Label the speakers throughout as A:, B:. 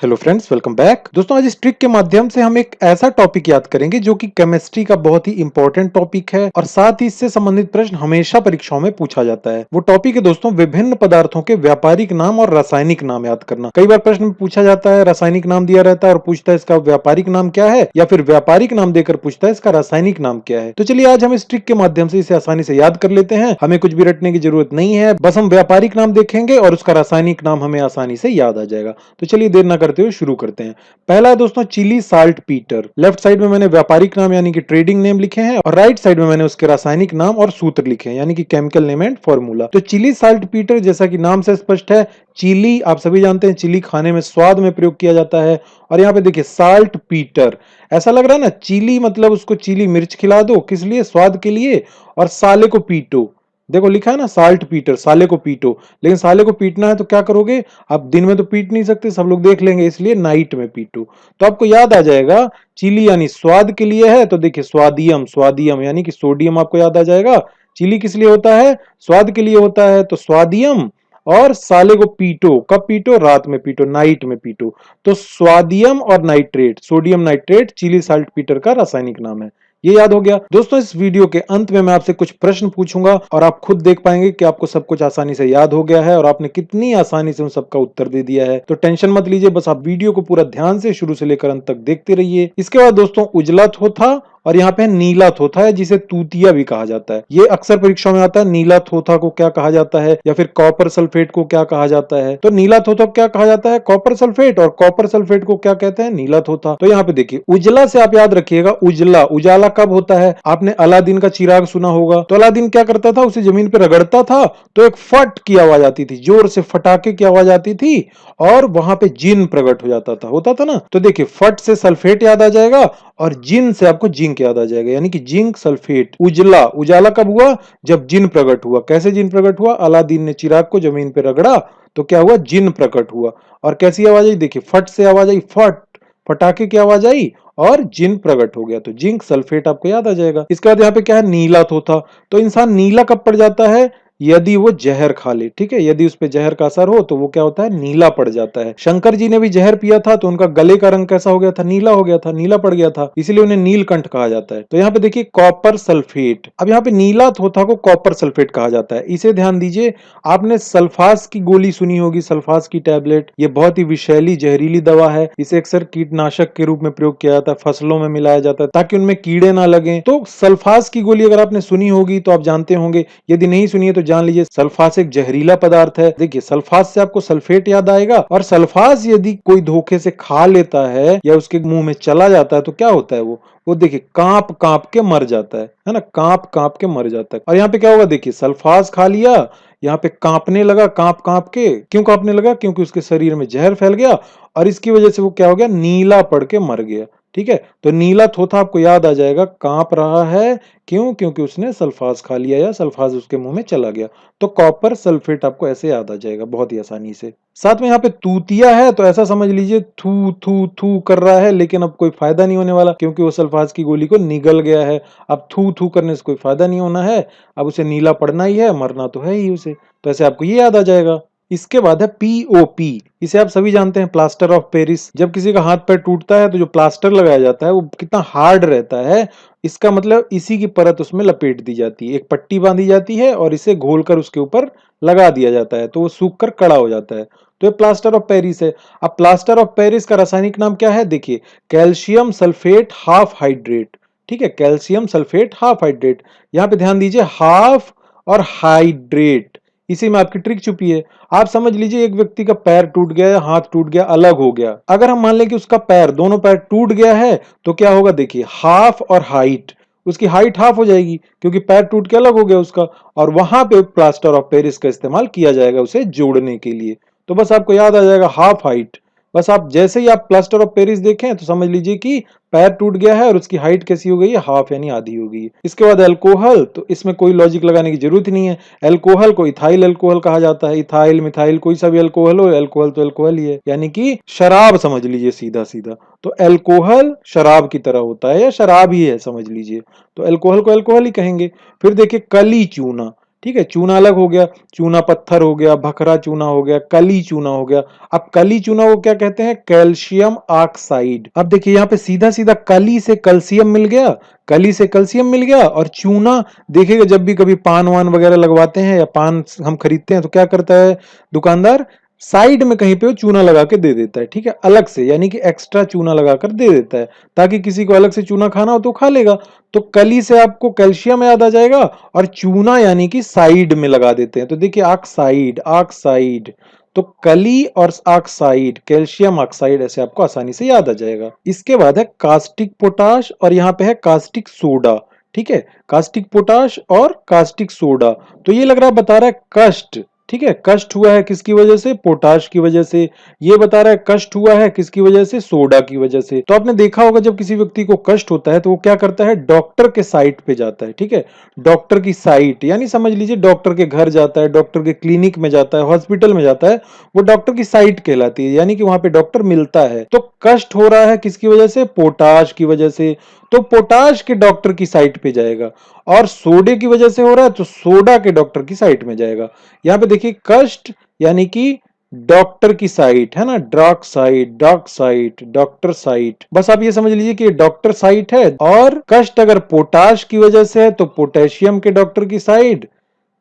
A: Hello friends, welcome back. दोस्तों, आज इस ट्रिक के माध्यम से हम एक ऐसा टॉपिक याद करेंगे जो कि केमिस्ट्री का बहुत ही इंपॉर्टेंट टॉपिक है और साथ ही इससे संबंधित प्रश्न हमेशा परीक्षाओं में पूछा जाता है। वो टॉपिक है दोस्तों विभिन्न पदार्थों के व्यापारिक नाम और रासायनिक नाम याद करना। कई बार प्रश्न में पूछा जाता है, रासायनिक नाम दिया रहता है और पूछता है इसका व्यापारिक नाम क्या है, या फिर व्यापारिक नाम देकर पूछता है इसका रासायनिक नाम क्या है। तो चलिए आज हम इस ट्रिक के माध्यम से इसे आसानी से याद कर लेते हैं। हमें कुछ भी रटने की जरूरत नहीं है, बस हम व्यापारिक नाम देखेंगे और उसका रासायनिक नाम हमें आसानी से याद आ जाएगा। तो चलिए देर ना करते हुए शुरू करते हैं। पहला है दोस्तों Chile salt petre. Left side में मैंने व्यापारिक नाम यानी कि ट्रेडिंग नेम लिखे हैं और राइट साइड में मैंने उसके रासायनिक नाम और सूत्र लिखे हैं यानी कि केमिकल नेम एंड फॉर्मूला। तो चिली साल्ट पीटर जैसा कि नाम से स्पष्ट है, चिली आप सभी जानते हैं, चिली खाने में स्वाद में प्रयोग किया जाता है। और यहाँ पे देखिए साल्ट पीटर, ऐसा लग रहा है ना, चिली मतलब उसको चिली मिर्च खिला दो, किस लिए? स्वाद के लिए। और साले को पीटो, देखो लिखा है ना साल्ट पीटर, साले को पीटो। लेकिन साले को पीटना है तो क्या करोगे? आप दिन में तो पीट नहीं सकते, सब लोग देख लेंगे, इसलिए नाइट में पीटो। तो आपको याद आ जाएगा चिली यानी स्वाद के लिए है, तो देखिए स्वादियम, स्वादियम यानी कि सोडियम आपको याद आ जाएगा। चिली किस लिए होता है? स्वाद के लिए होता है, तो स्वादियम। और साले को पीटो, कब पीटो? रात में पीटो, नाइट में पीटो। तो स्वादियम और nitrate, sodium nitrate Chile salt Peter का रासायनिक नाम है। ये याद हो गया। दोस्तों इस वीडियो के अंत में मैं आपसे कुछ प्रश्न पूछूंगा और आप खुद देख पाएंगे कि आपको सब कुछ आसानी से याद हो गया है और आपने कितनी आसानी से उन सबका उत्तर दे दिया है। तो टेंशन मत लीजिए, बस आप वीडियो को पूरा ध्यान से शुरू से लेकर अंत तक देखते रहिए। इसके बाद दोस्तों उजला थोथा और यहाँ पे नीला थोथा है जिसे तूतिया भी कहा जाता है। ये अक्सर परीक्षा में आता है, नीला थोथा को क्या कहा जाता है या फिर कॉपर सल्फेट को क्या कहा जाता है। तो नीला थोथा को क्या कहा जाता है? Copper sulphate. और कॉपर सल्फेट को क्या कहते हैं? नीला थोथा। तो यहाँ पे देखिए उजला से आप याद रखिएगा, उजला, उजाला कब होता है? आपने अलादीन का चिराग सुना होगा, तो अलादीन क्या करता था? उसे जमीन पे रगड़ता था तो एक फट की आवाज आती थी, जोर से फटाके की आवाज आती थी और वहां पे जिन प्रकट हो जाता था, होता था ना। तो देखिए फट से सल्फेट याद आ जाएगा और जिन से आपको जिंक याद आ जाएगा, यानी कि जिंक सल्फेट। उजला, उजाला कब हुआ? जब जिन प्रकट हुआ। कैसे जिन प्रकट हुआ? अलादीन ने चिराग को जमीन पे रगड़ा तो क्या हुआ? जिन प्रकट हुआ। और कैसी आवाज आई? देखिए फट से आवाज आई, फट, फटाके की आवाज आई और जिन प्रकट हो गया, तो जिंक सल्फेट आपको याद आ जाएगा। इसके बाद यहाँ पे क्या है? नीला थोथा। तो इंसान नीला कब पड़ जाता है? यदि वो जहर खा ले, ठीक है, यदि उस पे जहर का असर हो तो वो क्या होता है? नीला पड़ जाता है। शंकर जी ने भी जहर पिया था तो उनका गले का रंग कैसा हो गया था? नीला हो गया था, नीला पड़ गया था, इसीलिए उन्हें नीलकंठ कहा जाता है। तो यहाँ पे देखिए कॉपर सल्फेट। अब यहाँ पे नीला थोथा को कॉपर सल्फेट कहा जाता है, इसे ध्यान दीजिए। आपने सल्फास की गोली सुनी होगी, सल्फास की टैबलेट, ये बहुत ही विषैली जहरीली दवा है। इसे अक्सर कीटनाशक के रूप में प्रयोग किया जाता है, फसलों में मिलाया जाता है ताकि उनमें कीड़े ना लगे। तो सल्फास की गोली अगर आपने सुनी होगी तो आप जानते होंगे, यदि नहीं सुनी है तो जान लीजिए सल्फास एक जहरीला पदार्थ है। देखिए सल्फास से आपको सल्फेट याद आएगा, और सल्फास यदि कोई धोखे से खा लेता है या उसके मुंह में चला जाता है तो क्या होता है? वो देखिए कांप कांप के मर जाता है ना, कांप कांप के मर जाता है। और यहाँ पे क्या होगा? देखिए सल्फास खा लिया, यहाँ पे कांपने लगा, कांप कांप के। क्यों कांपने लगा? क्योंकि उसके शरीर में जहर फैल गया और इसकी वजह से वो क्या हो गया? नीला पड़ के मर गया। ठीक है, तो नीला थोथा आपको याद आ जाएगा, कांप रहा है, क्यों? क्योंकि उसने सल्फास खा लिया या सल्फास उसके मुंह में चला गया। तो कॉपर सल्फेट आपको ऐसे याद आ जाएगा बहुत ही आसानी से। साथ में यहाँ पे तूतिया है तो ऐसा समझ लीजिए थू थू थू कर रहा है, लेकिन अब कोई फायदा नहीं होने वाला क्योंकि वो सल्फास की गोली को निगल गया है। अब थू थू करने से कोई फायदा नहीं होना है, अब उसे नीला पड़ना ही है, मरना तो है ही उसे। तो ऐसे आपको ये याद आ जाएगा। इसके बाद है पीओपी। इसे आप सभी जानते हैं, प्लास्टर ऑफ पेरिस। जब किसी का हाथ पैर टूटता है तो जो प्लास्टर लगाया जाता है वो कितना हार्ड रहता है, इसका मतलब इसी की परत उसमें लपेट दी जाती है, एक पट्टी बांधी जाती है और इसे घोलकर उसके ऊपर लगा दिया जाता है तो वो सूख कर कड़ा हो जाता है। तो ये प्लास्टर ऑफ पेरिस है। अब प्लास्टर ऑफ पेरिस का रासायनिक नाम क्या है? देखिए कैल्शियम सल्फेट हाफ हाइड्रेट। ठीक है, कैल्शियम सल्फेट हाफ हाइड्रेट। यहाँ पे ध्यान दीजिए, हाफ और हाइड्रेट, इसी में आपकी ट्रिक छुपी है। आप समझ लीजिए एक व्यक्ति का पैर टूट गया या हाथ टूट गया, अलग हो गया। अगर हम मान लें कि उसका पैर, दोनों पैर टूट गया है तो क्या होगा? देखिए हाफ और हाइट, उसकी हाइट हाफ हो जाएगी क्योंकि पैर टूट के अलग हो गया उसका, और वहां पे प्लास्टर ऑफ पेरिस का इस्तेमाल किया जाएगा उसे जोड़ने के लिए। तो बस आपको याद आ जाएगा हाफ हाइट। बस आप जैसे ही आप प्लास्टर ऑफ पेरिस देखें तो समझ लीजिए कि पैर टूट गया है और उसकी हाइट कैसी हो गई है? हाफ यानी आधी हो गई है। इसके बाद अल्कोहल, तो इसमें कोई लॉजिक लगाने की जरूरत नहीं है। अल्कोहल को इथाइल अल्कोहल कहा जाता है। इथाइल मिथाइल कोई सा भी अल्कोहल हो, अल्कोहल तो अल्कोहल ही है, यानी कि शराब समझ लीजिए सीधा सीधा। तो अल्कोहल शराब की तरह होता है या शराब ही है समझ लीजिए, तो अल्कोहल को अल्कोहल ही कहेंगे। फिर देखिए कली चूना। ठीक है, चूना अलग हो गया, चूना पत्थर हो गया, भखरा चूना हो गया, कली चूना हो गया। अब कली चूना को क्या कहते हैं? Calcium oxide. अब देखिए यहाँ पे सीधा सीधा कली से कैल्शियम मिल गया, कली से कैल्शियम मिल गया, और चूना देखिएगा जब भी कभी पान वान वगैरह लगवाते हैं या पान हम खरीदते हैं तो क्या करता है दुकानदार, साइड में कहीं पे वो चूना लगा के दे देता है, ठीक है, अलग से, यानी कि एक्स्ट्रा चूना लगाकर दे देता है ताकि किसी को अलग से चूना खाना हो तो खा लेगा। तो कली से आपको कैल्शियम याद आ जाएगा, और चूना यानी कि साइड में लगा देते हैं, तो देखिए ऑक्साइड, ऑक्साइड, तो कली और ऑक्साइड, कैल्शियम ऑक्साइड, ऐसे आपको आसानी से याद आ जाएगा। इसके बाद है कास्टिक पोटाश, और यहाँ पे है कास्टिक सोडा, ठीक है, कास्टिक पोटाश और कास्टिक सोडा। तो ये लग रहा है बता रहा है कष्ट, ठीक है, कष्ट हुआ है किसकी वजह से? पोटाश की वजह से। ये बता रहा है कष्ट हुआ है किसकी वजह से? सोडा की वजह से। तो आपने देखा होगा जब किसी व्यक्ति को कष्ट होता है तो वो क्या करता है? डॉक्टर के साइट पे जाता है, ठीक है, डॉक्टर की साइट यानी समझ लीजिए डॉक्टर के घर जाता है, डॉक्टर के क्लिनिक में जाता है, हॉस्पिटल में जाता है, वो डॉक्टर की साइट कहलाती है, यानी कि वहां पे डॉक्टर मिलता है। तो कष्ट हो रहा है किसकी वजह से? पोटाश की वजह से, तो पोटाश के डॉक्टर की साइट पे जाएगा। और सोडे की वजह से हो रहा है तो सोडा के डॉक्टर की साइट में जाएगा। यहां पे देखिए कष्ट यानी कि डॉक्टर की साइट है ना, doc site, doc site, doctor site, बस आप ये समझ लीजिए कि डॉक्टर साइट है। और कष्ट अगर पोटाश की वजह से है तो पोटेशियम के डॉक्टर की साइड,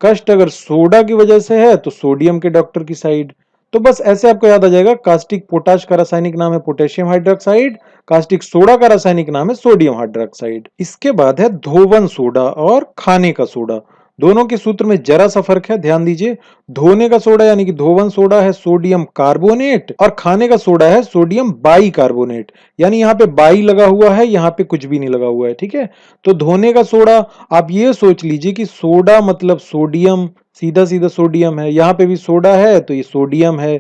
A: कष्ट अगर सोडा की वजह से है तो सोडियम के डॉक्टर की साइड। तो बस ऐसे आपको याद आ जाएगा, कास्टिक पोटाश का रासायनिक नाम है पोटेशियम हाइड्रोक्साइड, कास्टिक सोडा का रासायनिक नाम है सोडियम हाइड्रोक्साइड। इसके बाद है धोवन सोडा और खाने का सोडा। दोनों के सूत्र में जरा सा फर्क है, ध्यान दीजिए। धोने का सोडा यानी कि धोवन सोडा है सोडियम कार्बोनेट, और खाने का सोडा है सोडियम बाई कार्बोनेट, यानी यहाँ पे बाई लगा हुआ है, यहाँ पे कुछ भी नहीं लगा हुआ है, ठीक है। तो धोने का सोडा, आप ये सोच लीजिए कि सोडा मतलब सोडियम, सीधा सीधा सोडियम है, यहाँ पे भी सोडा है तो ये सोडियम है।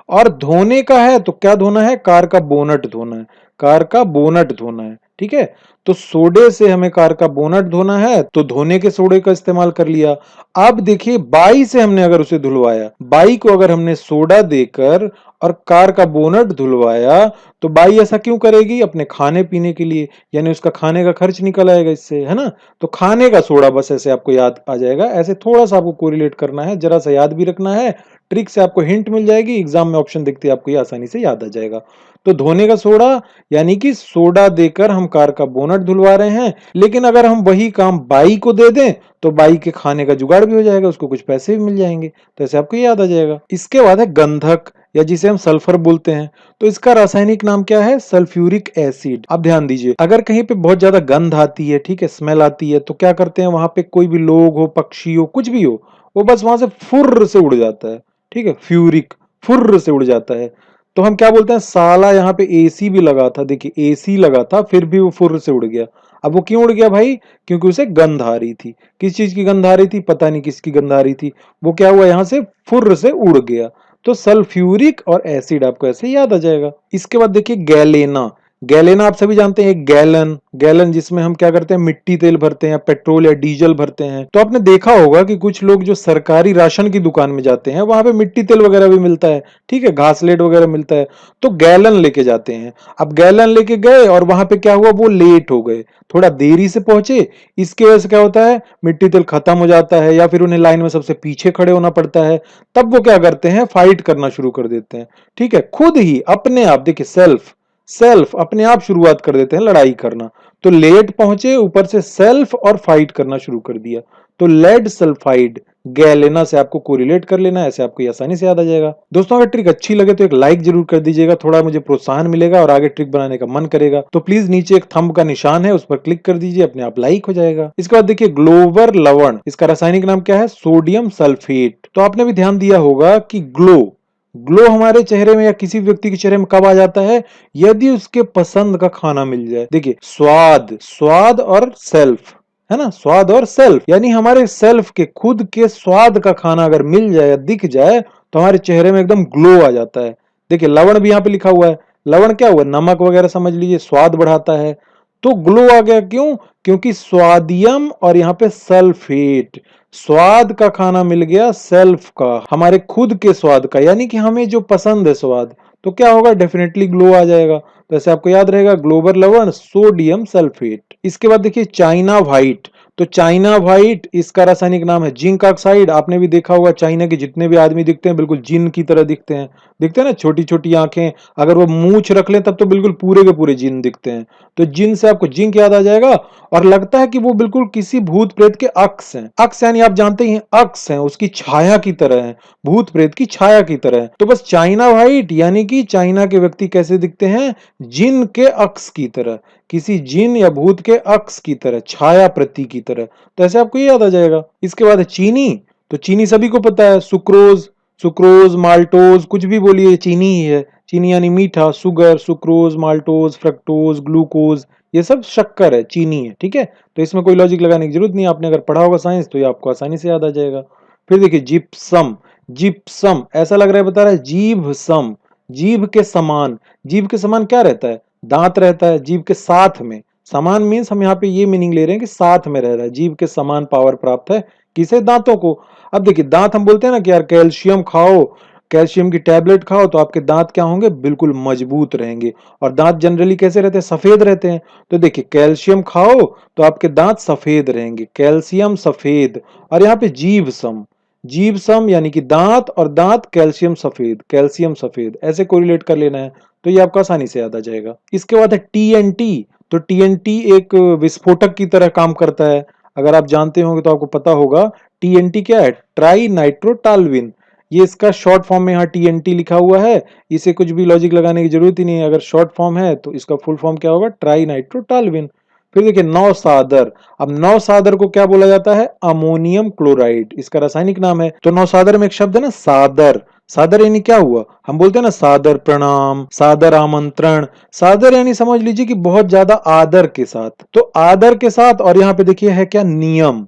A: और धोने का है तो क्या धोना है? कार का बोनट धोना है, कार का बोनट धोना है, ठीक है। तो सोडे से हमें कार का बोनट धोना है तो धोने के सोडे का इस्तेमाल कर लिया। अब देखिए बाई से हमने अगर उसे धुलवाया, बाई को अगर हमने सोडा देकर और कार का बोनट धुलवाया, तो बाई ऐसा क्यों करेगी? अपने खाने पीने के लिए, यानी उसका खाने का खर्च निकल आएगा इससे, है ना। तो खाने का सोडा, बस ऐसे आपको याद आ जाएगा, ऐसे थोड़ा सा आपको कोरिलेट करना है, जरा सा याद भी रखना है, ट्रिक से आपको हिंट मिल जाएगी, एग्जाम में ऑप्शन देखते आपको ये आसानी से याद आ जाएगा। तो धोने का सोडा यानी कि सोडा देकर हम कार का बोनट धुलवा रहे हैं, लेकिन अगर हम वही काम बाई को दे दें तो बाई के खाने का जुगाड़ भी हो जाएगा, उसको कुछ पैसे भी मिल जाएंगे, तो ऐसे आपको याद आ जाएगा। इसके बाद है गंधक, या जिसे हम सल्फर बोलते हैं, तो इसका रासायनिक नाम क्या है? Sulphuric acid. अब ध्यान दीजिए, अगर कहीं पे बहुत ज्यादा गंध आती है, ठीक है, स्मेल आती है, तो क्या करते हैं वहां पे कोई भी लोग हो, पक्षी हो, कुछ भी हो, वो बस वहां से फुर्र से उड़ जाता है, ठीक है, फ्यूरिक, फुर्र से उड़ जाता है। तो हम क्या बोलते हैं? साला यहाँ पे एसी भी लगा था, देखिए एसी लगा था फिर भी वो फुर्र से उड़ गया। अब वो क्यों उड़ गया भाई? क्योंकि उसे गंध आ रही थी। किस चीज की गंध आ रही थी? पता नहीं किसकी गंध आ रही थी, वो क्या हुआ? यहां से फुर्र से उड़ गया। तो सल्फ्यूरिक और एसिड आपको ऐसे याद आ जाएगा। इसके बाद देखिए गैलेना, गैलेना आप सभी जानते हैं, एक गैलन, गैलन जिसमें हम क्या करते हैं? मिट्टी तेल भरते हैं या पेट्रोल या डीजल भरते हैं। तो आपने देखा होगा कि कुछ लोग जो सरकारी राशन की दुकान में जाते हैं वहां पे मिट्टी तेल वगैरह भी मिलता है, ठीक है, घासलेट वगैरह मिलता है, तो गैलन लेके जाते हैं। अब गैलन लेके गए और वहां पे क्या हुआ? वो लेट हो गए, थोड़ा देरी से पहुंचे, इसकी वजह से क्या होता है? मिट्टी तेल खत्म हो जाता है, या फिर उन्हें लाइन में सबसे पीछे खड़े होना पड़ता है। तब वो क्या करते हैं? फाइट करना शुरू कर देते हैं, ठीक है, खुद ही अपने आप, देखिए सेल्फ, सेल्फ अपने आप शुरुआत कर देते हैं लड़ाई करना। तो लेट पहुंचे, ऊपर से सेल्फ और फाइट करना शुरू कर दिया। तो लेड सल्फाइड, गैलेना से आपको कोरिलेट कर लेना, ऐसे आपको आसानी से याद आ जाएगा। दोस्तों अगर ट्रिक अच्छी लगे तो एक लाइक जरूर कर दीजिएगा, थोड़ा मुझे प्रोत्साहन मिलेगा और आगे ट्रिक बनाने का मन करेगा। तो प्लीज नीचे एक थंब का निशान है, उस पर क्लिक कर दीजिए, अपने आप लाइक हो जाएगा। इसके बाद देखिए ग्लोबर लवण, इसका रासायनिक नाम क्या है? Sodium sulphate. तो आपने भी ध्यान दिया होगा कि ग्लो, ग्लो हमारे चेहरे में या किसी व्यक्ति के चेहरे में कब आ जाता है? यदि उसके पसंद का खाना मिल जाए। देखिए स्वाद, स्वाद और सेल्फ, है ना, स्वाद और सेल्फ, यानी हमारे सेल्फ के, खुद के स्वाद का खाना अगर मिल जाए या दिख जाए तो हमारे चेहरे में एकदम ग्लो आ जाता है। देखिए लवण भी यहाँ पे लिखा हुआ है, लवण क्या हुआ? नमक वगैरह समझ लीजिए, स्वाद बढ़ाता है, तो ग्लो आ गया। क्यों? क्योंकि स्वादियम और यहाँ पे सल्फेट, स्वाद का खाना मिल गया, सेल्फ का, हमारे खुद के स्वाद का, यानी कि हमें जो पसंद है स्वाद, तो क्या होगा? डेफिनेटली ग्लो आ जाएगा। तो ऐसे आपको याद रहेगा, ग्लोबर लवण सोडियम सल्फेट। इसके बाद देखिए चाइना व्हाइट, तो चाइना व्हाइट, इसका रासायनिक नाम है जिंक ऑक्साइड। आपने भी देखा होगा चाइना के जितने भी आदमी दिखते हैं बिल्कुल जिन की तरह दिखते हैं ना, छोटी छोटी आंखें, अगर वो मूंछ रख लें तब तो बिल्कुल पूरे के पूरे जिन दिखते हैं। तो जिन से आपको जिंक याद आ जाएगा, और लगता है कि वो बिल्कुल किसी भूत प्रेत के अक्स हैं। अक्स यानी आप जानते ही हैं अक्स हैं, उसकी छाया की तरह है, भूत प्रेत की छाया की तरह है। तो बस चाइना व्हाइट यानी कि चाइना के व्यक्ति कैसे दिखते हैं, जिन के अक्स की तरह, किसी जिन या भूत के अक्स की तरह, छाया प्रति की तरह। तो ऐसे आपको ये याद आ जाएगा। इसके बाद है चीनी। तो चीनी सभी को पता है, सुक्रोज, सुक्रोज माल्टोज कुछ भी बोलिए, चीनी ही है। चीनी यानी मीठा, sugar, sucrose, maltose, fructose, glucose, ये सब शक्कर है, चीनी है। ठीक है, तो इसमें कोई लॉजिक लगाने की जरूरत नहीं, आपने अगर पढ़ा होगा साइंस तो ये आपको आसानी से याद आ जाएगा। फिर देखिए जिप्सम। जिप्सम ऐसा लग रहा है, बता रहा है जीभ सम, जीभ के समान। जीभ के समान क्या रहता है, दांत रहता है जीभ के साथ में। समान मीन्स हम यहाँ पे ये मीनिंग ले रहे हैं कि साथ में रह रहा है, जीभ के समान पावर प्राप्त है किसे, दांतों को। अब देखिए दांत हम बोलते हैं ना कि यार कैल्शियम खाओ, कैल्शियम की टैबलेट खाओ तो आपके दांत क्या होंगे, बिल्कुल मजबूत रहेंगे। और दांत जनरली कैसे रहते हैं, सफेद रहते हैं। तो देखिए कैल्शियम खाओ तो आपके दांत सफेद रहेंगे, कैल्शियम सफेद। और यहाँ पे जीभ सम, जीभ सम यानी कि दांत, और दांत कैल्शियम सफेद, कैल्शियम सफेद, ऐसे कोरिलेट कर लेना है। तो ये आपको आसानी से याद आ जाएगा। इसके बाद है टीएनटी। तो टीएनटी एक विस्फोटक की तरह काम करता है। अगर आप जानते होंगे तो आपको पता होगा टीएनटी क्या है, ट्राई नाइट्रोटालविन। ये इसका शॉर्ट फॉर्म में यहाँ टीएनटी लिखा हुआ है, इसे कुछ भी लॉजिक लगाने की जरूरत ही नहीं है। अगर शॉर्ट फॉर्म है तो इसका फुल फॉर्म क्या होगा, ट्राई नाइट्रोटालविन। फिर देखिए नौसादर। अब नौसादर को क्या बोला जाता है, अमोनियम क्लोराइड, इसका रासायनिक नाम है। तो नौसादर में एक शब्द है ना सादर, सादर यानी क्या हुआ, हम बोलते हैं ना सादर प्रणाम, सादर आमंत्रण। सादर यानी समझ लीजिए कि बहुत ज्यादा आदर के साथ। तो आदर के साथ, और यहाँ पे देखिए है क्या, नियम।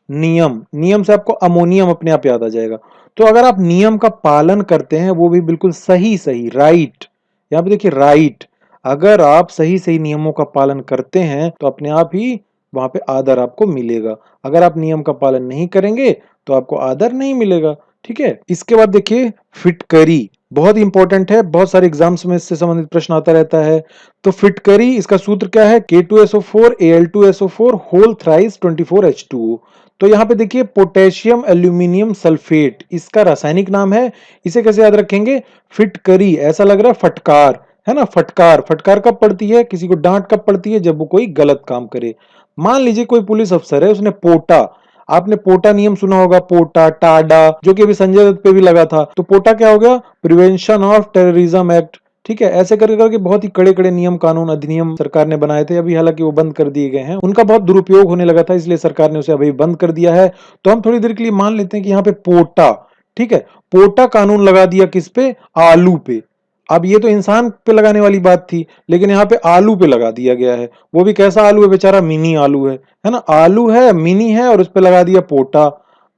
A: नियम, नियम से आपको अमोनियम अपने आप याद आ जाएगा। तो अगर आप नियम का पालन करते हैं, वो भी बिल्कुल सही सही, राइट, यहाँ पे देखिए राइट, अगर आप सही सही नियमों का पालन करते हैं तो अपने आप ही वहां पे आदर आपको मिलेगा। अगर आप नियम का पालन नहीं करेंगे तो आपको आदर नहीं मिलेगा। ठीक है, इसके बाद देखिए फिटकरी, बहुत इंपॉर्टेंट है, बहुत सारे एग्जाम्स में इससे संबंधित प्रश्न आता रहता है। तो फिटकरी, इसका सूत्र क्या है, K2SO4 Al2SO4 whole thrice 24H2O। तो यहाँ पे देखिए पोटेशियम एल्यूमिनियम सल्फेट, इसका रासायनिक नाम है। इसे कैसे याद रखेंगे, फिटकरी, ऐसा लग रहा है फटकार, है ना, फटकार। फटकार कब पड़ती है, किसी को डांट कब पड़ती है, जब वो कोई गलत काम करे। मान लीजिए कोई पुलिस अफसर है, उसने पोटा, आपने पोटा नियम सुना होगा, पोटा टाडा, जो कि अभी संजय दत्त पे भी लगा था। तो पोटा क्या हो गया, प्रिवेंशन ऑफ टेररिज्म एक्ट। ठीक है, ऐसे करके करके बहुत ही कड़े कड़े नियम कानून अधिनियम सरकार ने बनाए थे, अभी हालांकि वो बंद कर दिए गए हैं, उनका बहुत दुरुपयोग होने लगा था, इसलिए सरकार ने उसे अभी बंद कर दिया है। तो हम थोड़ी देर के लिए मान लेते हैं कि यहाँ पे पोटा, ठीक है, पोटा कानून लगा दिया किस पे, आलू पे। अब ये तो इंसान पे लगाने वाली बात थी, लेकिन यहाँ पे आलू पे लगा दिया गया है। वो भी कैसा आलू है बेचारा, मिनी आलू है ना, आलू है मिनी है, और उस पे लगा दिया पोटा।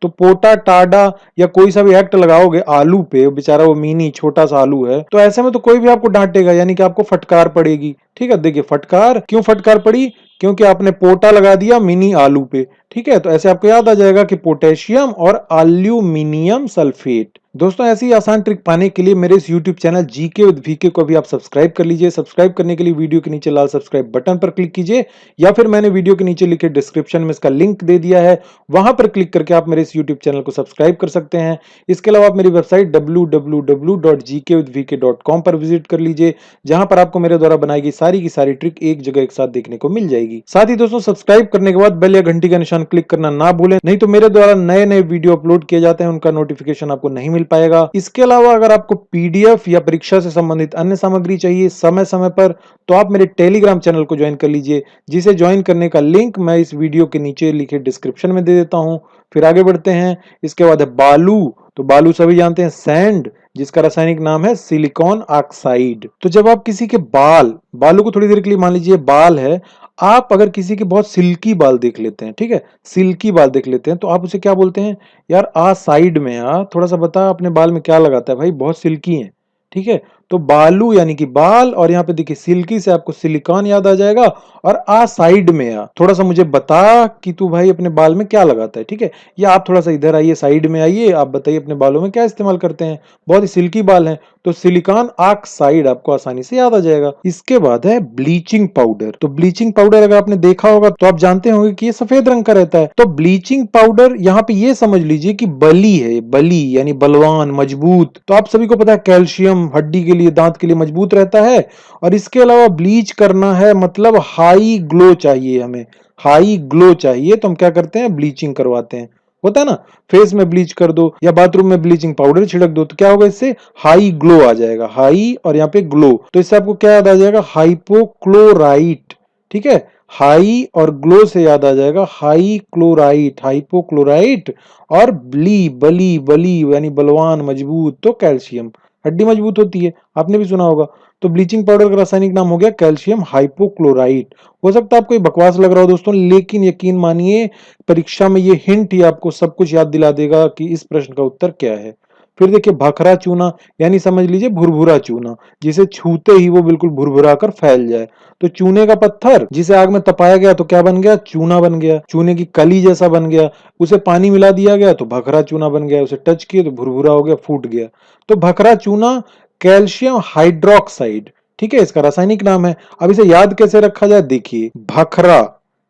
A: तो पोटा टाडा या कोई सा भी एक्ट लगाओगे आलू पे, बेचारा वो मिनी छोटा सा आलू है, तो ऐसे में तो कोई भी आपको डांटेगा, यानी कि आपको फटकार पड़ेगी। ठीक है, देखिए फटकार, क्यों फटकार पड़ी, क्योंकि आपने पोटा लगा दिया मिनी आलू पे। ठीक है, तो ऐसे आपको याद आ जाएगा कि पोटेशियम और एल्यूमिनियम सल्फेट। दोस्तों ऐसी आसान ट्रिक पाने के लिए मेरे इस YouTube channel GK with VK को भी आप सब्सक्राइब कर लीजिए। सब्सक्राइब करने के लिए वीडियो के नीचे लाल सब्सक्राइब बटन पर क्लिक कीजिए, या फिर मैंने वीडियो के नीचे लिखे डिस्क्रिप्शन में इसका लिंक दे दिया है, वहां पर क्लिक करके आप मेरे इस YouTube चैनल को सब्सक्राइब कर सकते हैं। इसके अलावा आप मेरी वेबसाइट www.gkwithvk.com पर विजिट कर लीजिए, जहां पर आपको मेरे द्वारा बनाई गई सारी की सारी ट्रिक एक जगह एक साथ देखने को मिल जाएगी। साथ ही दोस्तों सब्सक्राइब करने के बाद बेल या घंटी का निशान क्लिक करना ना भूलें, नहीं तो मेरे द्वारा नए नए वीडियो अपलोड किए जाते हैं, उनका नोटिफिकेशन आपको नहीं मिल पाएगा। इसके अलावा अगर आपको पीडीएफ या परीक्षा से संबंधित अन्य सामग्री चाहिए समय समय पर, तो आप मेरे टेलीग्राम चैनल को ज्वाइन कर लीजिए, जिसे ज्वाइन करने का लिंक मैं इस वीडियो के नीचे लिखे डिस्क्रिप्शन में दे देता हूं। फिर आगे बढ़ते हैं। इसके बाद है बालू। तो बालू सभी जानते हैं, सैंड, जिसका रासायनिक नाम है सिलिकॉन ऑक्साइड। तो जब आप किसी के बाल, बालू को थोड़ी देर के लिए मान लीजिए बाल है, आप अगर किसी के बहुत सिल्की बाल देख लेते हैं, ठीक है, सिल्की बाल देख लेते हैं, तो आप उसे क्या बोलते हैं, यार आ साइड में आ, थोड़ा सा बता अपने बाल में क्या लगाता है भाई, बहुत सिल्की है। ठीक है, तो बालू यानी कि बाल, और यहाँ पे देखिए सिल्की से आपको सिलिकॉन याद आ जाएगा। और आ साइड में आ, थोड़ा सा मुझे बता कि तू भाई अपने बाल में क्या लगाता है, ठीक है। या आप थोड़ा सा इधर आइए, साइड में आइए, आप बताइए अपने बालों में क्या इस्तेमाल करते हैं। बहुत ही सिल्की बाल हैं, तो सिलिकॉन ऑक्साइड आपको आसानी से याद आ जाएगा। इसके बाद है ब्लीचिंग पाउडर। तो ब्लीचिंग पाउडर अगर आपने देखा होगा तो आप जानते होंगे कि ये सफेद रंग का रहता है। तो ब्लीचिंग पाउडर यहाँ पे ये समझ लीजिए कि बली है, बली यानी बलवान, मजबूत। तो आप सभी को पता है कैल्शियम हड्डी के लिए, दांत के लिए मजबूत रहता है। और इसके अलावा ब्लीच करना है मतलब हाई ग्लो चाहिए हमें, हाई ग्लो चाहिए, तो हम क्या करते हैं, ब्लीचिंग करवाते हैं। होता है ना, फेस में ब्लीच कर दो या बाथरूम में ब्लीचिंग पाउडर छिड़क दो, तो क्या होगा, इससे हाई ग्लो आ जाएगा। हाई और यहाँ पे ग्लो, तो इससे आपको क्या याद आ जाएगा, हाइपोक्लोराइट। ठीक है, हाई और ग्लो से याद आ जाएगा हाई क्लोराइट, हाइपोक्लोराइट। और बली, बली बली यानी बलवान, मजबूत, तो कैल्शियम, हड्डी मजबूत होती है, आपने भी सुना होगा। तो ब्लीचिंग पाउडर का रासायनिक नाम हो गया कैल्शियम हाइपोक्लोराइट। हो सकता है आपको ये बकवास लग रहा हो दोस्तों, लेकिन यकीन मानिए परीक्षा में ये हिंट ही आपको सब कुछ याद दिला देगा कि इस प्रश्न का उत्तर क्या है। फिर देखिए भखरा चूना, यानी समझ लीजिए भुरभुरा चूना, जिसे छूते ही वो बिल्कुल भुरभुरा कर फैल जाए। तो चूने का पत्थर जिसे आग में तपाया गया तो क्या बन गया, चूना बन गया, चूने की कली जैसा बन गया। उसे पानी मिला दिया गया तो भखरा चूना बन गया, उसे टच किए तो भुरभुरा हो गया, फूट गया। तो भखरा चूना कैल्शियम हाइड्रोक्साइड, ठीक है, इसका रासायनिक नाम है। अब इसे याद कैसे रखा जाए, देखिए भखरा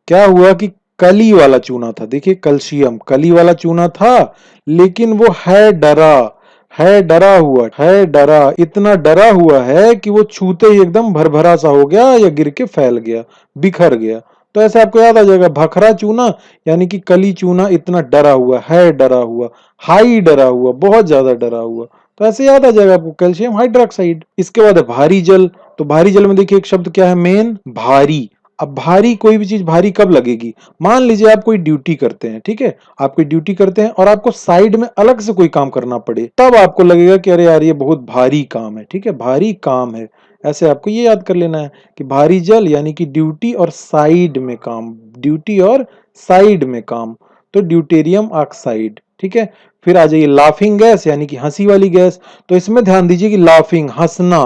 A: क्या हुआ कि कली वाला चूना था, देखिए कैल्शियम कली वाला चूना था, लेकिन वो है डरा, है डरा हुआ, है डरा, इतना डरा हुआ है कि वो छूते ही एकदम भरभरा सा हो गया या गिर के फैल गया, बिखर गया। तो ऐसे आपको याद आ जाएगा भखरा चूना यानी कि कली चूना इतना डरा हुआ है, डरा हुआ, हाई डरा हुआ, बहुत ज्यादा डरा हुआ। तो ऐसे याद आ जाएगा आपको कैल्शियम हाइड्रोक्साइड। इसके बाद है भारी जल। तो भारी जल में देखिए एक शब्द क्या है, मेन, भारी। अब भारी, कोई भी चीज भारी कब लगेगी, मान लीजिए आप कोई ड्यूटी करते हैं, ठीक है, आप कोई ड्यूटी करते हैं और आपको साइड में अलग से कोई काम करना पड़े, तब आपको लगेगा कि अरे यार ये बहुत भारी काम है, ठीक है, भारी काम है। ऐसे आपको ये याद कर लेना है कि भारी जल यानी कि ड्यूटी और साइड में काम, ड्यूटी और साइड में काम, तो ड्यूटेरियम ऑक्साइड, ठीक है। फिर आ जाइए लाफिंग गैस यानी कि हंसी वाली गैस। तो इसमें ध्यान दीजिए कि लाफिंग, हंसना।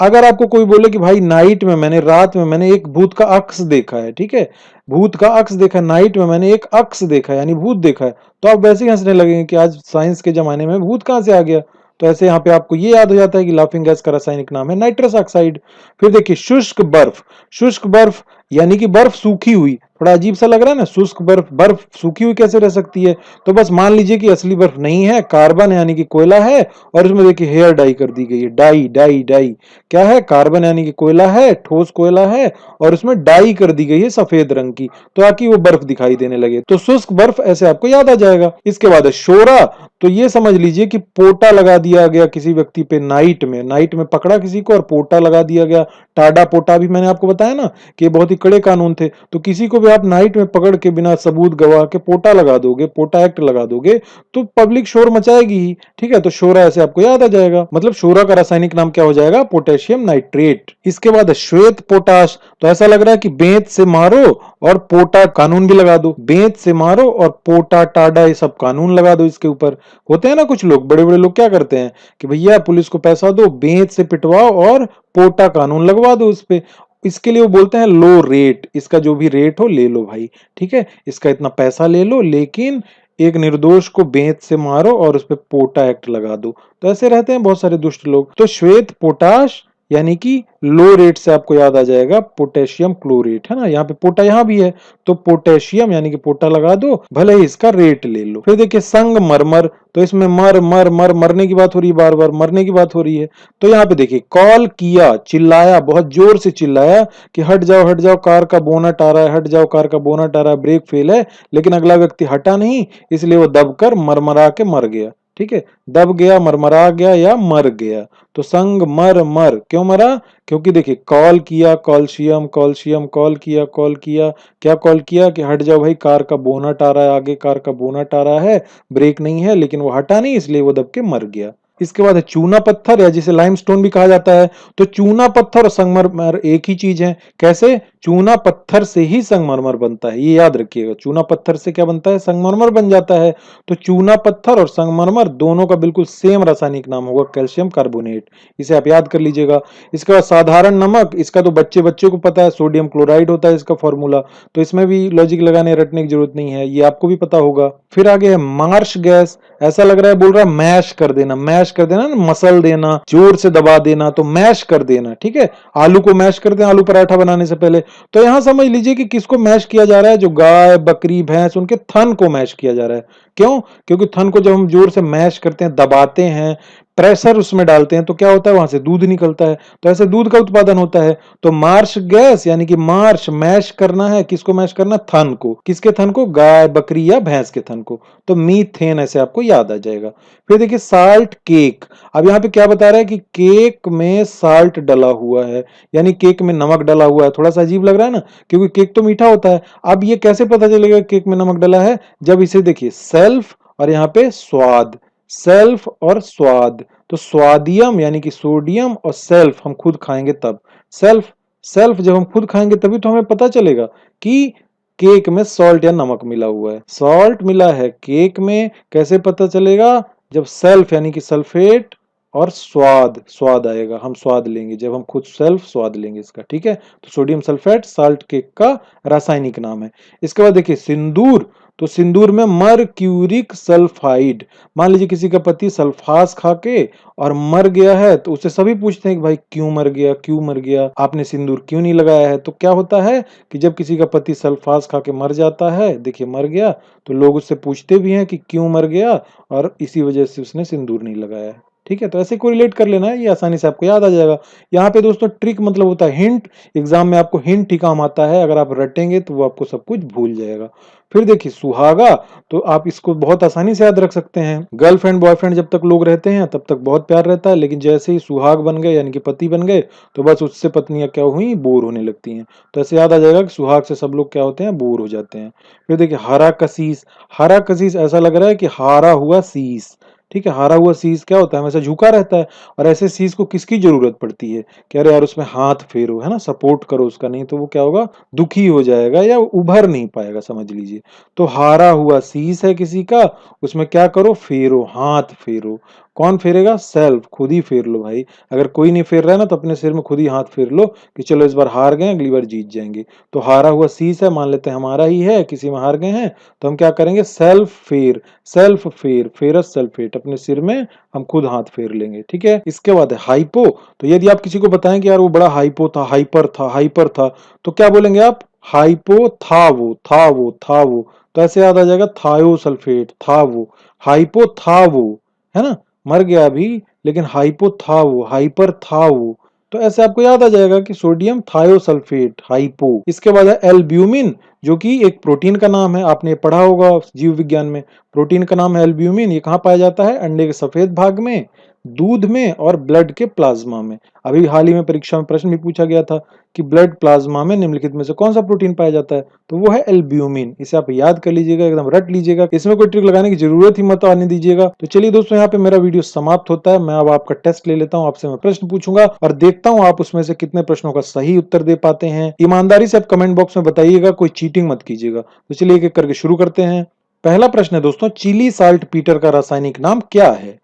A: अगर आपको कोई बोले कि भाई नाइट में मैंने, रात में मैंने एक भूत का अक्स देखा है, ठीक है, भूत का अक्स देखा है, नाइट में मैंने एक अक्स देखा है यानी भूत देखा है, तो आप वैसे ही हंसने लगेंगे कि आज साइंस के जमाने में भूत कहां से आ गया। तो ऐसे यहाँ पे आपको ये याद हो जाता है कि लाफिंग गैस का रासायनिक नाम है नाइट्रस ऑक्साइड। फिर देखिए शुष्क बर्फ। शुष्क बर्फ यानी कि बर्फ सूखी हुई, थोड़ा अजीब सा लग रहा है ना, शुष्क बर्फ, बर्फ सूखी हुई कैसे रह सकती है। तो बस मान लीजिए कि असली बर्फ नहीं है, कार्बन यानी कि कोयला है, और उसमें देखिए हेयर डाई कर दी गई है, डाई डाई डाई। क्या है, कार्बन यानी कि कोयला है, ठोस कोयला है, और उसमें डाई कर दी गई है सफेद रंग की, तो ताकि वो बर्फ दिखाई देने लगे। तो शुष्क बर्फ ऐसे आपको याद आ जाएगा। इसके बाद है शोरा। तो ये समझ लीजिए कि पोटा लगा दिया गया किसी व्यक्ति पे नाइट में, नाइट में पकड़ा किसी को और पोटा लगा दिया गया। टाडा पोटा भी मैंने आपको बताया ना कि बहुत ही कड़े कानून थे। तो किसी को भी आप नाइट में पकड़ के बिना सबूत गवाह के पोटा लगा दोगे, पोटा एक्ट लगा दोगे, तो पब्लिक शोर मचाएगी ही, ठीक है। तो शोरा ऐसे आपको याद आ जाएगा, मतलब शोरा का रासायनिक नाम क्या हो जाएगा, पोटेशियम नाइट्रेट। इसके बाद श्वेत पोटाश। तो ऐसा लग रहा है कि बेंत से मारो और पोटा कानून भी लगा दो, बेंत से मारो और पोटा टाडा ये सब कानून लगा दो इसके ऊपर। होते हैं ना कुछ लोग, बड़े बड़े लोग क्या करते हैं कि भैया पुलिस को पैसा दो, बेंत से पिटवाओ और पोटा कानून लगवा दो उस पे। इसके लिए वो बोलते हैं लो रेट, इसका जो भी रेट हो ले लो भाई, ठीक है, इसका इतना पैसा ले लो, लेकिन एक निर्दोष को बेंत से मारो और उस पे पोटा एक्ट लगा दो। तो ऐसे रहते हैं बहुत सारे दुष्ट लोग। तो श्वेत पोटाश यानी कि लो रेट से आपको याद आ जाएगा पोटेशियम क्लोरेट, है ना, यहाँ पे पोटा यहाँ भी है, तो पोटेशियम यानी कि पोटा लगा दो, भले ही इसका रेट ले लो। फिर देखिए संगमरमर। तो इसमें मर मर मर, मरने की बात हो रही है, बार बार मरने की बात हो रही है। तो यहाँ पे देखिए कॉल किया, चिल्लाया, बहुत जोर से चिल्लाया कि हट जाओ कार का बोनट आ रहा है, हट जाओ कार का बोनट आ रहा है, ब्रेक फेल है, लेकिन अगला व्यक्ति हटा नहीं, इसलिए वो दबकर मरमरा के मर गया, ठीक है, दब गया, मरमरा गया या मर गया। तो संग मर मर, क्यों मरा, क्योंकि देखिए कॉल किया, कॉल्शियम कॉल्शियम, कॉल किया कॉल किया, क्या कॉल किया कि हट जाओ भाई कार का बोनट आ रहा है, आगे कार का बोनट आ रहा है, ब्रेक नहीं है, लेकिन वो हटा नहीं, इसलिए वो दब के मर गया। इसके बाद है चूना पत्थर या जिसे लाइमस्टोन भी कहा जाता है। तो चूना पत्थर और संगमरमर एक ही चीज है। कैसे, चूना पत्थर से ही संगमरमर बनता है, ये याद रखिएगा। चूना पत्थर से क्या बनता है? संगमरमर बन जाता है। तो चूना पत्थर और संगमरमर दोनों का बिल्कुल सेम रासायनिक नाम होगा कैल्शियम कार्बोनेट, इसे आप याद कर लीजिएगा। इसके बाद साधारण नमक, इसका तो बच्चे बच्चे को पता है, सोडियम क्लोराइड होता है इसका फॉर्मूला, तो इसमें भी लॉजिक लगाने रटने की जरूरत नहीं है, ये आपको भी पता होगा। फिर आगे है मार्श गैस। ऐसा लग रहा है बोल रहा है मैश कर देना, मैश कर देना ना, मसल देना, जोर से दबा देना, तो मैश कर देना, ठीक है। आलू को मैश करते हैं आलू पराठा बनाने से पहले, तो यहां समझ लीजिए कि किसको मैश किया जा रहा है? जो गाय बकरी भैंस, उनके थन को मैश किया जा रहा है। क्यों? क्योंकि थन को जब हम जोर से मैश करते हैं, दबाते हैं, प्रेशर उसमें डालते हैं, तो क्या होता है? वहां से दूध निकलता है, तो ऐसे दूध का उत्पादन होता है। तो मार्श गैस यानी कि मार्श, मैश करना है, किसको मैश करना? थन को। किसके थन को? गाय बकरी या भैंस के थन को। तो मीथेन ऐसे आपको याद आ जाएगा। फिर देखिए साल्ट केक। अब यहाँ पे क्या बता रहा है कि केक में साल्ट डला हुआ है, यानी केक में नमक डला हुआ है। थोड़ा सा अजीब लग रहा है ना, क्योंकि केक तो मीठा होता है। अब ये कैसे पता चलेगा केक में नमक डला है? जब इसे देखिए सेल्फ और यहाँ पे स्वाद, सेल्फ और स्वाद, तो स्वादियम यानी कि सोडियम और सेल्फ हम खुद खाएंगे तब। सेल्फ, सेल्फ जब हम खुद खाएंगे तभी तो हमें पता चलेगा कि केक में सॉल्ट या नमक मिला हुआ है। सॉल्ट मिला है केक में, कैसे पता चलेगा? जब सेल्फ यानी कि सल्फेट और स्वाद, स्वाद आएगा, हम स्वाद लेंगे जब हम खुद सेल्फ स्वाद लेंगे इसका, ठीक है। तो सोडियम सल्फेट साल्ट केक का रासायनिक नाम है। इसके बाद देखिए सिंदूर। तो सिंदूर में मरक्यूरिक सल्फाइड। मान लीजिए किसी का पति सल्फास खा के और मर गया है, तो उससे सभी पूछते हैं कि भाई क्यों मर गया, क्यों मर गया, आपने सिंदूर क्यों नहीं लगाया है? तो क्या होता है कि जब किसी का पति सल्फास खा के मर जाता है, देखिए मर गया, तो लोग उससे पूछते भी हैं कि क्यों मर गया, और इसी वजह से उसने सिंदूर नहीं लगाया है, ठीक है। तो ऐसे कोरिलेट कर लेना है, ये आसानी से आपको याद आ जाएगा। यहाँ पे दोस्तों ट्रिक मतलब होता है हिंट। एग्जाम में आपको हिंट ही काम आता है, अगर आप रटेंगे तो वो आपको सब कुछ भूल जाएगा। फिर देखिए सुहागा, तो आप इसको बहुत आसानी से याद रख सकते हैं। गर्लफ्रेंड बॉयफ्रेंड जब तक लोग रहते हैं तब तक बहुत प्यार रहता है, लेकिन जैसे ही सुहाग बन गए यानी कि पति बन गए, तो बस उससे पत्नियां क्या हुई? बोर होने लगती हैं। तो ऐसे याद आ जाएगा कि सुहाग से सब लोग क्या होते हैं? बोर हो जाते हैं। फिर देखिए हरा कसीस। हरा कसीस ऐसा लग रहा है कि हारा हुआ शीश, ठीक है। हारा हुआ शीश क्या होता है? हमेशा झुका रहता है, और ऐसे शीश को किसकी जरूरत पड़ती है? कह रहे यार उसमें हाथ फेरो, है ना, सपोर्ट करो उसका, नहीं तो वो क्या होगा? दुखी हो जाएगा या उभर नहीं पाएगा, समझ लीजिए। तो हारा हुआ शीश है किसी का, उसमें क्या करो? फेरो, हाथ फेरो। कौन फेरेगा? सेल्फ, खुद ही फेर लो भाई। अगर कोई नहीं फेर रहा है ना, तो अपने सिर में खुद ही हाथ फेर लो कि चलो इस बार हार गए, अगली बार जीत जाएंगे। तो हारा हुआ शीश है, मान लेते हैं हमारा ही है, किसी में हार गए हैं, तो हम क्या करेंगे? सेल्फ फेर, सेल्फ फेर, फेरस सल्फेट, अपने सिर में हम खुद हाथ फेर लेंगे, ठीक है। इसके बाद है हाइपो। तो यदि आप किसी को बताएं कि यार वो बड़ा हाइपो था, हाइपर था, हाइपर था, तो क्या बोलेंगे आप? हाइपो था वो, था वो, था वो। तो ऐसे याद आ जाएगा थायो सल्फेट, था वो। हाइपो था वो, है ना, मर गया अभी, लेकिन हाइपो था वो, हाइपर था वो। तो ऐसे आपको याद आ जाएगा कि सोडियम थायोसल्फेट, हाइपो। इसके बाद है एल्ब्यूमिन, जो कि एक प्रोटीन का नाम है, आपने पढ़ा होगा जीव विज्ञान में। प्रोटीन का नाम है एल्ब्यूमिन। ये कहाँ पाया जाता है? अंडे के सफेद भाग में, दूध में और ब्लड के प्लाज्मा में। अभी हाल ही में परीक्षा में प्रश्न भी पूछा गया था कि ब्लड प्लाज्मा में निम्नलिखित में से कौन सा प्रोटीन पाया जाता है? तो वो है एल्ब्यूमिन। इसे आप याद कर लीजिएगा, एकदम रट लीजिएगा, इसमें कोई ट्रिक लगाने की जरूरत ही मत आने दीजिएगा। तो चलिए दोस्तों, यहाँ पे मेरा वीडियो समाप्त होता है। मैं अब आपका टेस्ट ले लेता हूँ, आपसे मैं प्रश्न पूछूंगा और देखता हूँ आप उसमें से कितने प्रश्नों का सही उत्तर दे पाते हैं। ईमानदारी से आप कमेंट बॉक्स में बताइएगा, कोई चीटिंग मत कीजिएगा। तो चलिए एक एक करके शुरू करते हैं। पहला प्रश्न है दोस्तों, चिली साल्ट पीटर का रासायनिक नाम क्या है?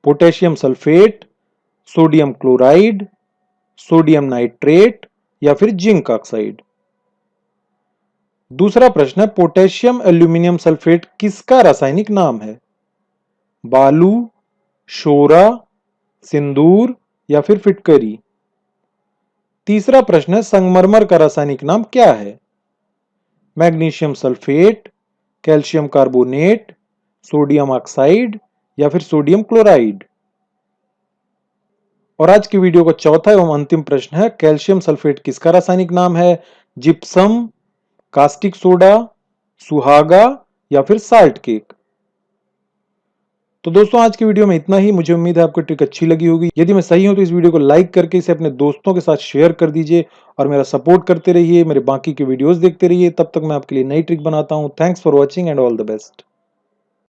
A: Potassium sulphate, sodium chloride, sodium nitrate या फिर जिंक ऑक्साइड। दूसरा प्रश्न है, पोटेशियम एल्यूमिनियम सल्फेट किसका रासायनिक नाम है? बालू, शोरा, सिंदूर या फिर फिटकरी। तीसरा प्रश्न है, संगमरमर का रासायनिक नाम क्या है? Magnesium sulphate, calcium carbonate, sodium oxide या फिर सोडियम क्लोराइड। और आज की वीडियो का चौथा एवं अंतिम प्रश्न है, कैल्शियम सल्फेट किसका रासायनिक नाम है? जिप्सम, कास्टिक सोडा, सुहागा या फिर साल्ट केक। तो दोस्तों आज की वीडियो में इतना ही। मुझे उम्मीद है आपको ट्रिक अच्छी लगी होगी। यदि मैं सही हूं तो इस वीडियो को लाइक करके इसे अपने दोस्तों के साथ शेयर कर दीजिए और मेरा सपोर्ट करते रहिए, मेरे बाकी के वीडियोस देखते रहिए। तब तक मैं आपके लिए नई ट्रिक बनाता हूं। Thanks for watching and all the best.